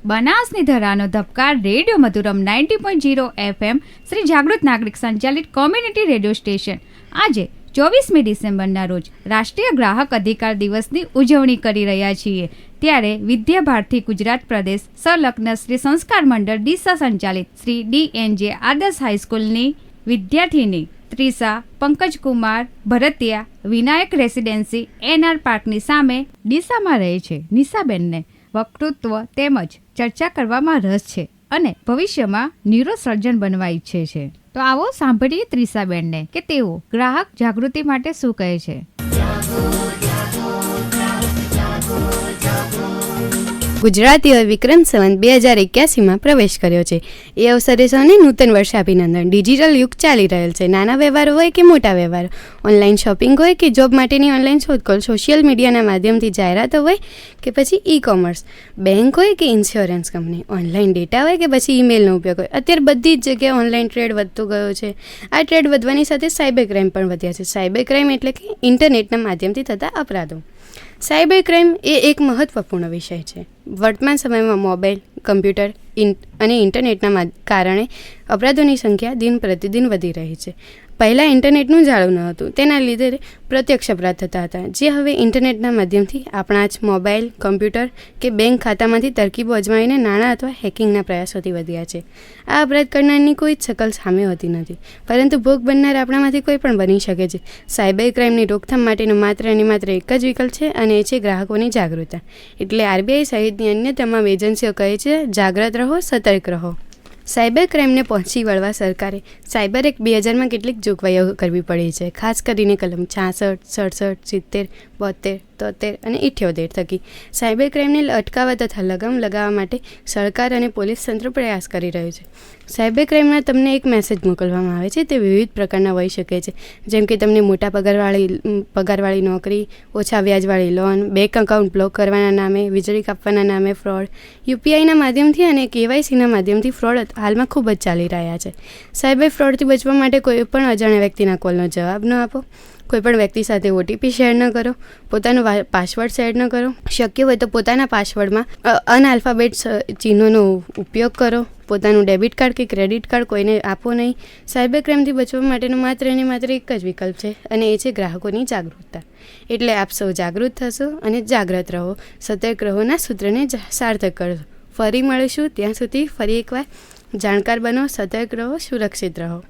બનાસની ધરાનો ધબકાર radio Madhuram 90.0 FM Shri જાગૃત નાગરિક સંચાલિત કોમ્યુનિટી રેડિયો સ્ટેશન આજે 24મી ડિસેમ્બરના રોજ રાષ્ટ્રીય ગ્રાહક અધિકાર દિવસની ઉજવણી કરી રહ્યા છીએ. ત્યારે વિદ્યા ભારતી ગુજરાત પ્રદેશ સંલગ્ન શ્રી સંસ્કાર મંડળ ડીસા સંચાલિત શ્રી DNJ આદર્શ હાઈસ્કૂલની વિદ્યાર્થીની ત્રિષા પંકજકુમાર ભરતિયા વિનાયક રેસિડેન્સી NR પાર્કની સામે ડીસામાં રહે છે. નિશાબેનને વક્તૃત્વ તેમજ ચર્ચા કરવામાં રસ છે અને ભવિષ્યમાં ન્યુરોસર્જન બનવા ઈચ્છે છે. તો આવો સાંભળીએ ત્રિષાબેનને કે તેઓ ગ્રાહક જાગૃતિ માટે શું કહે છે. ગુજરાતીઓએ વિક્રમ સંવત 2081માં પ્રવેશ કર્યો છે. એ અવસરે સૌને નૂતન વર્ષાભિનંદન. ડિજિટલ યુગ ચાલી રહેલ છે. નાના વ્યવહારો હોય કે મોટા વ્યવહારો, ઓનલાઈન શોપિંગ હોય કે જોબ માટેની ઓનલાઈન શોધખોળ, સોશિયલ મીડિયાના માધ્યમથી જાહેરાતો હોય કે પછી ઈ-કોમર્સ, બેંક હોય કે ઇન્સ્યોરન્સ કંપની, ઓનલાઈન ડેટા હોય કે પછી ઈમેલનો ઉપયોગ હોય, અત્યારે બધી જ જગ્યાએ ઓનલાઈન ટ્રેડ વધતો ગયો છે. આ ટ્રેડ વધવાની સાથે સાયબર ક્રાઇમ પણ વધ્યા છે. સાયબર ક્રાઇમ એટલે કે ઇન્ટરનેટના માધ્યમથી થતા અપરાધો. સાયબર ક્રાઇમ એ એક મહત્વપૂર્ણ વિષય છે. વર્તમાન સમયમાં મોબાઈલ, કમ્પ્યુટર અને ઇન્ટરનેટના કારણે અપરાધોની સંખ્યા દિન પ્રતિદિન વધી રહી છે. પહેલાં ઇન્ટરનેટનું જાળું ન હતું, તેના લીધે પ્રત્યક્ષ અપરાધ થતા હતા, જે હવે ઇન્ટરનેટના માધ્યમથી આપણા જ મોબાઈલ, કમ્પ્યુટર કે બેંક ખાતામાંથી તરકીબો અજમાવીને નાણાં અથવા હેકિંગના પ્રયાસોથી વધ્યા છે. આ અપરાધ કરનારની કોઈ જ શકલ સામે હોતી નથી, પરંતુ ભોગ બનનાર આપણામાંથી કોઈ પણ બની શકે છે. સાયબર ક્રાઇમની રોકથામ માટેનો માત્ર અને માત્ર એક જ વિકલ્પ છે અને એ છે ગ્રાહકોની જાગૃતતા. એટલે RBI સહિતની અન્ય તમામ એજન્સીઓ કહે છે, જાગ્રત રહો, સતર્ક રહો. સાયબર ક્રાઇમને પહોંચી વળવા સરકારે સાયબર એક્ટ 2000માં કેટલીક જોગવાઈઓ કરવી પડી છે. ખાસ કરીને કલમ 66, 67, 70, 72, 73 અને 78 થકી સાયબર ક્રાઇમને અટકાવવા તથા લગામ લગાવવા માટે સરકાર અને પોલીસ તંત્ર પ્રયાસ કરી રહ્યું છે. સાયબર ક્રાઇમમાં તમને એક મેસેજ મોકલવામાં આવે છે. તે વિવિધ પ્રકારના હોઈ શકે છે, જેમ કે તમને મોટા પગારવાળી નોકરી, ઓછા વ્યાજવાળી લોન, બેંક એકાઉન્ટ બ્લોક કરવાના નામે, વીજળી કાપવાના નામે ફ્રોડ, UPIના માધ્યમથી અને KYCના માધ્યમથી ફ્રોડ હાલમાં ખૂબ જ ચાલી રહ્યા છે. સાયબર ફ્રોડથી બચવા માટે કોઈ પણ અજાણ્યા વ્યક્તિના કોલનો જવાબ ન આપો, કોઈપણ વ્યક્તિ સાથે OTP શેર ન કરો, પોતાનો પાસવર્ડ શેર ન કરો, શક્ય હોય તો પોતાના પાસવર્ડમાં અનઆલ્ફાબેટ ચિહ્નોનો ઉપયોગ કરો, પોતાનું ડેબિટ કાર્ડ કે ક્રેડિટ કાર્ડ કોઈને આપો નહીં. સાયબર ક્રાઇમથી બચવા માટેનો માત્ર અને માત્ર એક જ વિકલ્પ છે અને એ છે ગ્રાહકોની જાગૃતતા. એટલે આપ સૌ જાગૃત થશો અને જાગ્રત રહો, સતર્ક રહોના સૂત્રને સાર્થક કરશો. ફરી મળીશું, ત્યાં સુધી ફરી એકવાર જાણકાર બનો, સતર્ક રહો, સુરક્ષિત રહો.